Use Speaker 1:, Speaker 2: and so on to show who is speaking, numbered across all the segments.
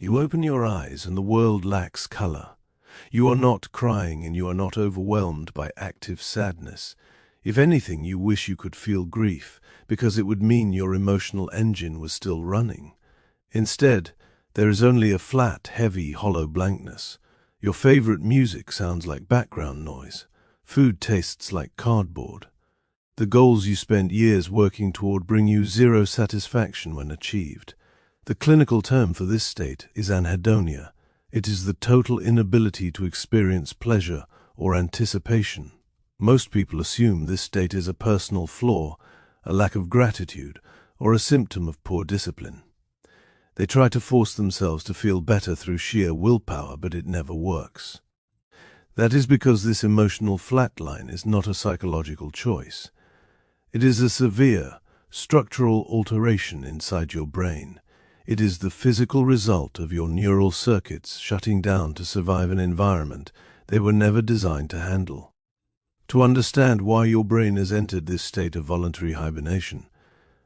Speaker 1: You open your eyes and the world lacks color. You are not crying and you are not overwhelmed by active sadness. If anything, you wish you could feel grief, because it would mean your emotional engine was still running. Instead, there is only a flat, heavy, hollow blankness. Your favorite music sounds like background noise. Food tastes like cardboard. The goals you spent years working toward bring you zero satisfaction when achieved. The clinical term for this state is anhedonia. It is the total inability to experience pleasure or anticipation. Most people assume this state is a personal flaw, a lack of gratitude, or a symptom of poor discipline. They try to force themselves to feel better through sheer willpower, but it never works. That is because this emotional flatline is not a psychological choice. It is a severe, structural alteration inside your brain. It is the physical result of your neural circuits shutting down to survive an environment they were never designed to handle. To understand why your brain has entered this state of voluntary hibernation,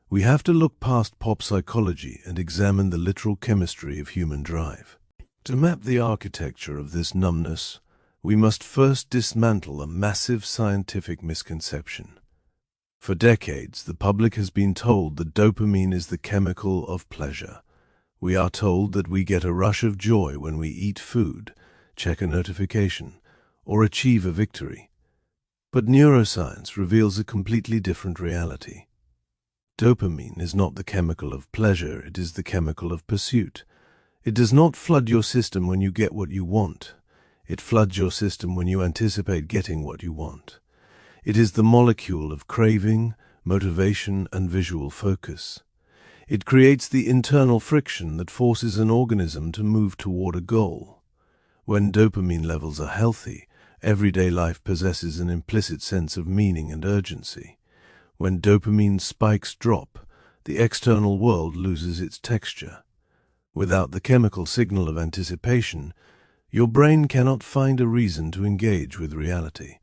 Speaker 1: we have to look past pop psychology and examine the literal chemistry of human drive. To map the architecture of this numbness, we must first dismantle a massive scientific misconception. For decades, the public has been told that dopamine is the chemical of pleasure. We are told that we get a rush of joy when we eat food, check a notification, or achieve a victory. But neuroscience reveals a completely different reality. Dopamine is not the chemical of pleasure, it is the chemical of pursuit. It does not flood your system when you get what you want. It floods your system when you anticipate getting what you want. It is the molecule of craving, motivation, and visual focus. It creates the internal friction that forces an organism to move toward a goal. When dopamine levels are healthy, everyday life possesses an implicit sense of meaning and urgency. When dopamine spikes drop, the external world loses its texture. Without the chemical signal of anticipation, your brain cannot find a reason to engage with reality.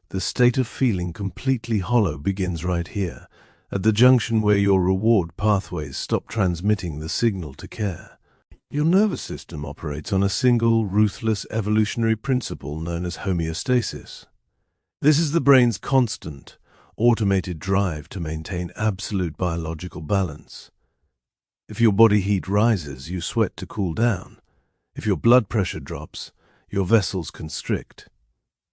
Speaker 1: The state of feeling completely hollow begins right here, at the junction where your reward pathways stop transmitting the signal to care. Your nervous system operates on a single, ruthless evolutionary principle known as homeostasis. This is the brain's constant, automated drive to maintain absolute biological balance. If your body heat rises, you sweat to cool down. If your blood pressure drops, your vessels constrict.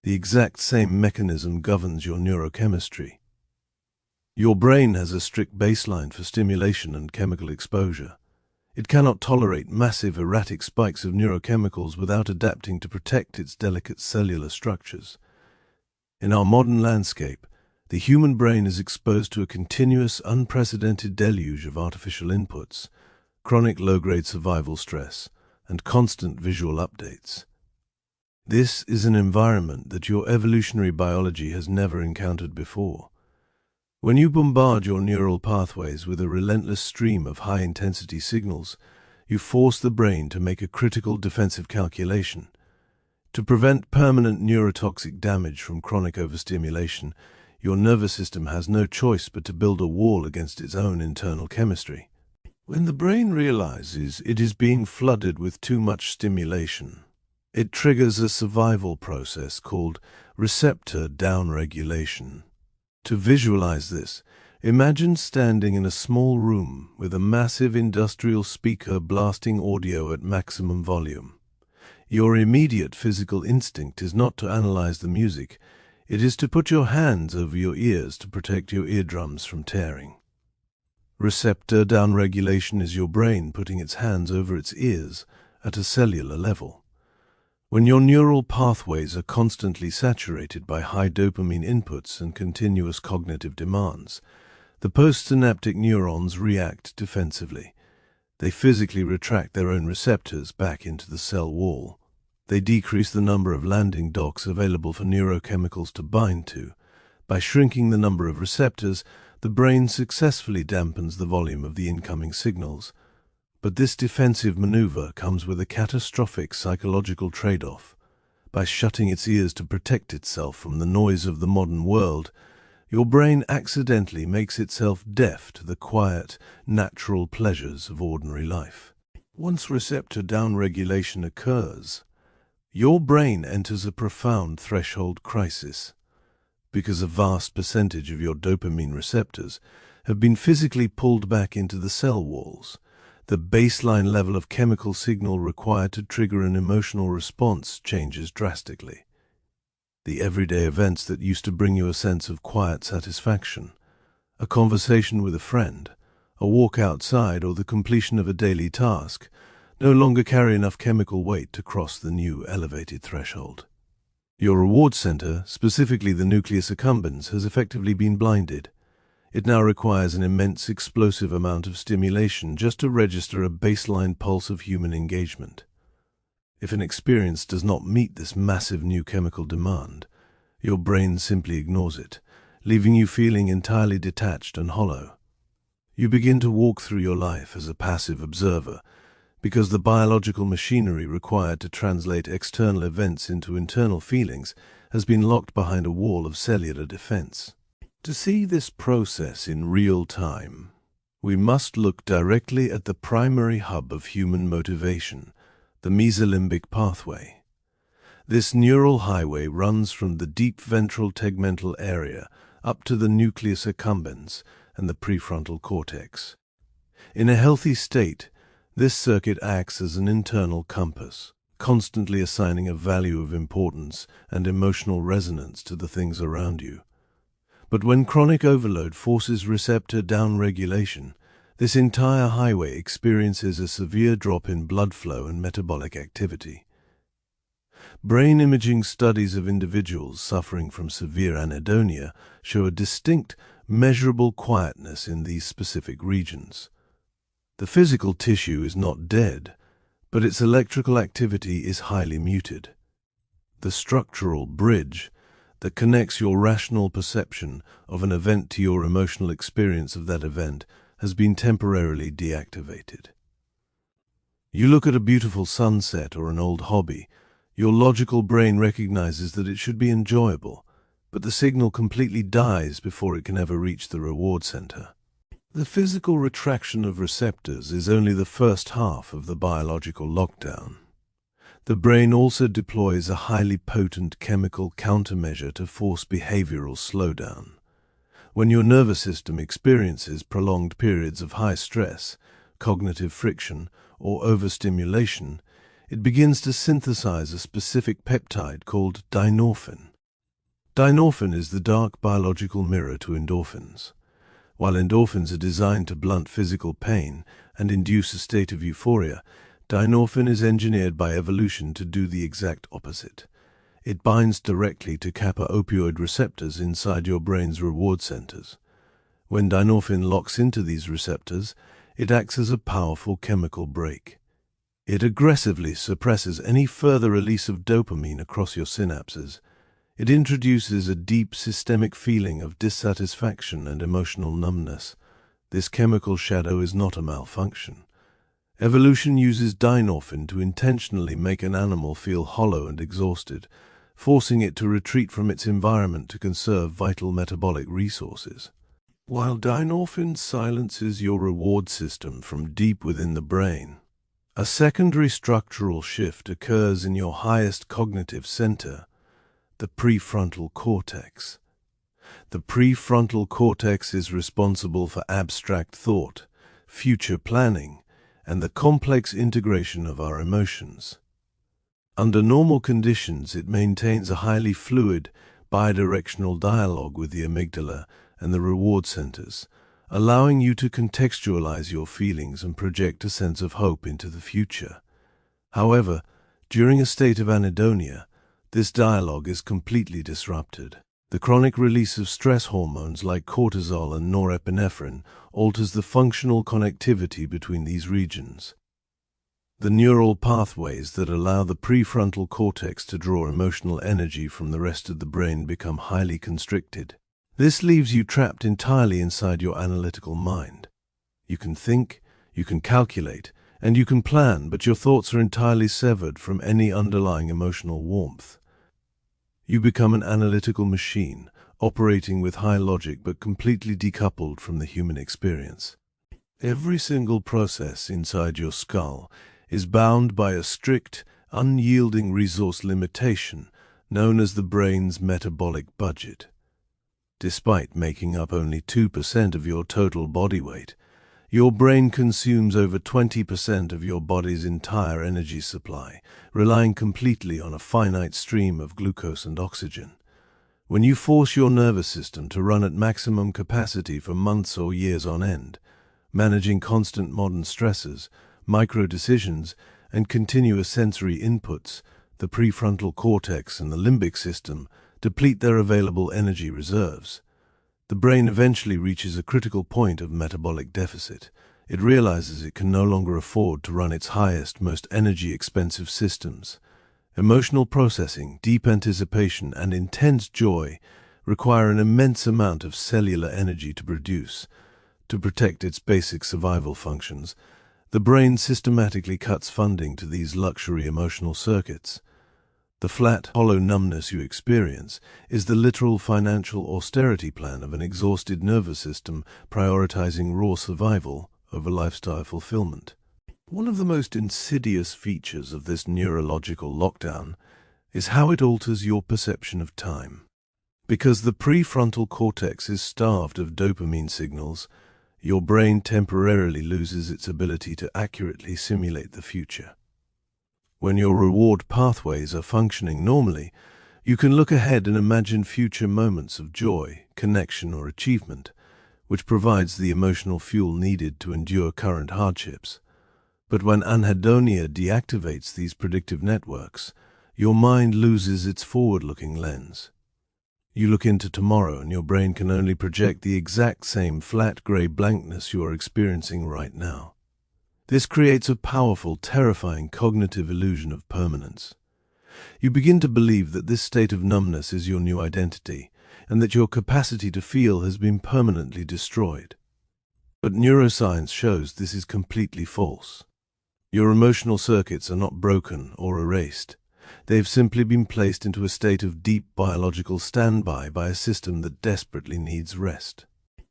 Speaker 1: The exact same mechanism governs your neurochemistry. Your brain has a strict baseline for stimulation and chemical exposure. It cannot tolerate massive erratic spikes of neurochemicals without adapting to protect its delicate cellular structures. In our modern landscape, the human brain is exposed to a continuous, unprecedented deluge of artificial inputs, chronic low-grade survival stress, and constant visual updates. This is an environment that your evolutionary biology has never encountered before. When you bombard your neural pathways with a relentless stream of high-intensity signals, you force the brain to make a critical defensive calculation. To prevent permanent neurotoxic damage from chronic overstimulation, your nervous system has no choice but to build a wall against its own internal chemistry. When the brain realizes it is being flooded with too much stimulation, it triggers a survival process called receptor downregulation. To visualize this, imagine standing in a small room with a massive industrial speaker blasting audio at maximum volume. Your immediate physical instinct is not to analyze the music, it is to put your hands over your ears to protect your eardrums from tearing. Receptor downregulation is your brain putting its hands over its ears at a cellular level. When your neural pathways are constantly saturated by high dopamine inputs and continuous cognitive demands, the postsynaptic neurons react defensively. They physically retract their own receptors back into the cell wall. They decrease the number of landing docks available for neurochemicals to bind to. By shrinking the number of receptors, the brain successfully dampens the volume of the incoming signals. But this defensive maneuver comes with a catastrophic psychological trade-off. By shutting its ears to protect itself from the noise of the modern world, your brain accidentally makes itself deaf to the quiet, natural pleasures of ordinary life. Once receptor downregulation occurs, your brain enters a profound threshold crisis, because a vast percentage of your dopamine receptors have been physically pulled back into the cell walls. The baseline level of chemical signal required to trigger an emotional response changes drastically. The everyday events that used to bring you a sense of quiet satisfaction, a conversation with a friend, a walk outside, or the completion of a daily task, no longer carry enough chemical weight to cross the new elevated threshold. Your reward center, specifically the nucleus accumbens, has effectively been blinded. It now requires an immense explosive amount of stimulation just to register a baseline pulse of human engagement. If an experience does not meet this massive new chemical demand, your brain simply ignores it, leaving you feeling entirely detached and hollow. You begin to walk through your life as a passive observer, because the biological machinery required to translate external events into internal feelings has been locked behind a wall of cellular defense. To see this process in real time, we must look directly at the primary hub of human motivation, the mesolimbic pathway. This neural highway runs from the deep ventral tegmental area up to the nucleus accumbens and the prefrontal cortex. In a healthy state, this circuit acts as an internal compass, constantly assigning a value of importance and emotional resonance to the things around you. But when chronic overload forces receptor downregulation, this entire highway experiences a severe drop in blood flow and metabolic activity. Brain imaging studies of individuals suffering from severe anhedonia show a distinct, measurable quietness in these specific regions. The physical tissue is not dead, but its electrical activity is highly muted. The structural bridge that connects your rational perception of an event to your emotional experience of that event has been temporarily deactivated. You look at a beautiful sunset or an old hobby. Your logical brain recognizes that it should be enjoyable, but the signal completely dies before it can ever reach the reward center. The physical retraction of receptors is only the first half of the biological lockdown. The brain also deploys a highly potent chemical countermeasure to force behavioral slowdown. When your nervous system experiences prolonged periods of high stress, cognitive friction, or overstimulation, it begins to synthesize a specific peptide called dynorphin. Dynorphin is the dark biological mirror to endorphins. While endorphins are designed to blunt physical pain and induce a state of euphoria, dynorphin is engineered by evolution to do the exact opposite. It binds directly to kappa-opioid receptors inside your brain's reward centers. When dynorphin locks into these receptors, it acts as a powerful chemical brake. It aggressively suppresses any further release of dopamine across your synapses. It introduces a deep systemic feeling of dissatisfaction and emotional numbness. This chemical shadow is not a malfunction. Evolution uses dynorphin to intentionally make an animal feel hollow and exhausted, forcing it to retreat from its environment to conserve vital metabolic resources. While dynorphin silences your reward system from deep within the brain, a secondary structural shift occurs in your highest cognitive center, the prefrontal cortex. The prefrontal cortex is responsible for abstract thought, future planning, and the complex integration of our emotions. Under normal conditions, it maintains a highly fluid, bidirectional dialogue with the amygdala and the reward centers, allowing you to contextualize your feelings and project a sense of hope into the future. However, during a state of anhedonia, this dialogue is completely disrupted. The chronic release of stress hormones like cortisol and norepinephrine alters the functional connectivity between these regions. The neural pathways that allow the prefrontal cortex to draw emotional energy from the rest of the brain become highly constricted. This leaves you trapped entirely inside your analytical mind. You can think, you can calculate, and you can plan, but your thoughts are entirely severed from any underlying emotional warmth. You become an analytical machine, operating with high logic but completely decoupled from the human experience. Every single process inside your skull is bound by a strict, unyielding resource limitation known as the brain's metabolic budget. Despite making up only 2% of your total body weight, your brain consumes over 20% of your body's entire energy supply, relying completely on a finite stream of glucose and oxygen. When you force your nervous system to run at maximum capacity for months or years on end, managing constant modern stressors, micro-decisions, and continuous sensory inputs, the prefrontal cortex and the limbic system deplete their available energy reserves. The brain eventually reaches a critical point of metabolic deficit. It realizes it can no longer afford to run its highest, most energy-expensive systems. Emotional processing, deep anticipation, and intense joy require an immense amount of cellular energy to produce. To protect its basic survival functions, the brain systematically cuts funding to these luxury emotional circuits. The flat, hollow numbness you experience is the literal financial austerity plan of an exhausted nervous system prioritizing raw survival over lifestyle fulfillment. One of the most insidious features of this neurological lockdown is how it alters your perception of time. Because the prefrontal cortex is starved of dopamine signals, your brain temporarily loses its ability to accurately simulate the future. When your reward pathways are functioning normally, you can look ahead and imagine future moments of joy, connection, or achievement, which provides the emotional fuel needed to endure current hardships. But when anhedonia deactivates these predictive networks, your mind loses its forward-looking lens. You look into tomorrow and your brain can only project the exact same flat gray blankness you are experiencing right now. This creates a powerful, terrifying cognitive illusion of permanence. You begin to believe that this state of numbness is your new identity, and that your capacity to feel has been permanently destroyed. But neuroscience shows this is completely false. Your emotional circuits are not broken or erased. They've simply been placed into a state of deep biological standby by a system that desperately needs rest.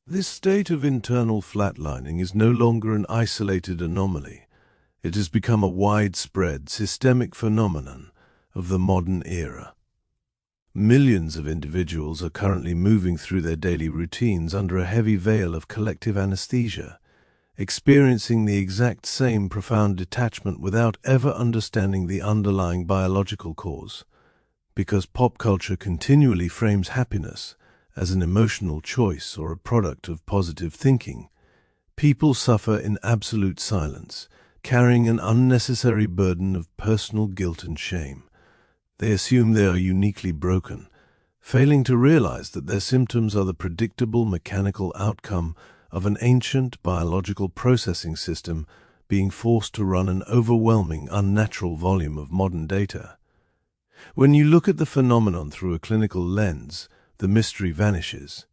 Speaker 1: This state of internal flatlining is no longer an isolated anomaly. It has become a widespread, systemic phenomenon of the modern era. Millions of individuals are currently moving through their daily routines under a heavy veil of collective anesthesia, experiencing the exact same profound detachment without ever understanding the underlying biological cause. Because pop culture continually frames happiness as an emotional choice or a product of positive thinking, people suffer in absolute silence, carrying an unnecessary burden of personal guilt and shame. They assume they are uniquely broken, failing to realize that their symptoms are the predictable mechanical outcome of an ancient biological processing system being forced to run an overwhelming, unnatural volume of modern data. When you look at the phenomenon through a clinical lens, the mystery vanishes.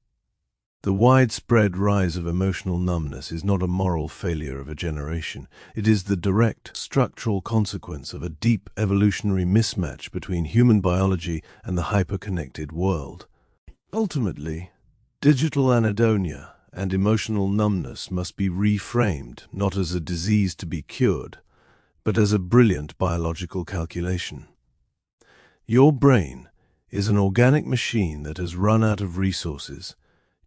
Speaker 1: The widespread rise of emotional numbness is not a moral failure of a generation. It is the direct, structural consequence of a deep evolutionary mismatch between human biology and the hyper-connected world. Ultimately, digital anhedonia and emotional numbness must be reframed not as a disease to be cured, but as a brilliant biological calculation. Your brain is an organic machine that has run out of resources,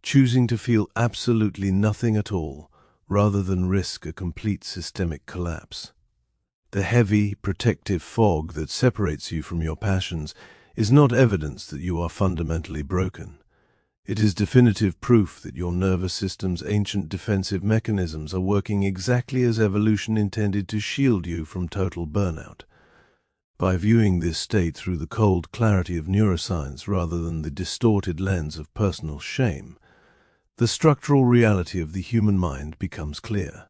Speaker 1: choosing to feel absolutely nothing at all rather than risk a complete systemic collapse. The heavy, protective fog that separates you from your passions is not evidence that you are fundamentally broken. It is definitive proof that your nervous system's ancient defensive mechanisms are working exactly as evolution intended to shield you from total burnout. By viewing this state through the cold clarity of neuroscience rather than the distorted lens of personal shame, the structural reality of the human mind becomes clear.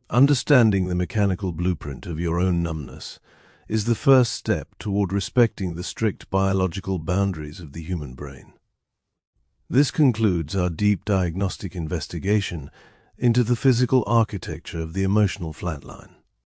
Speaker 1: Understanding the mechanical blueprint of your own numbness is the first step toward respecting the strict biological boundaries of the human brain. This concludes our deep diagnostic investigation into the physical architecture of the emotional flatline.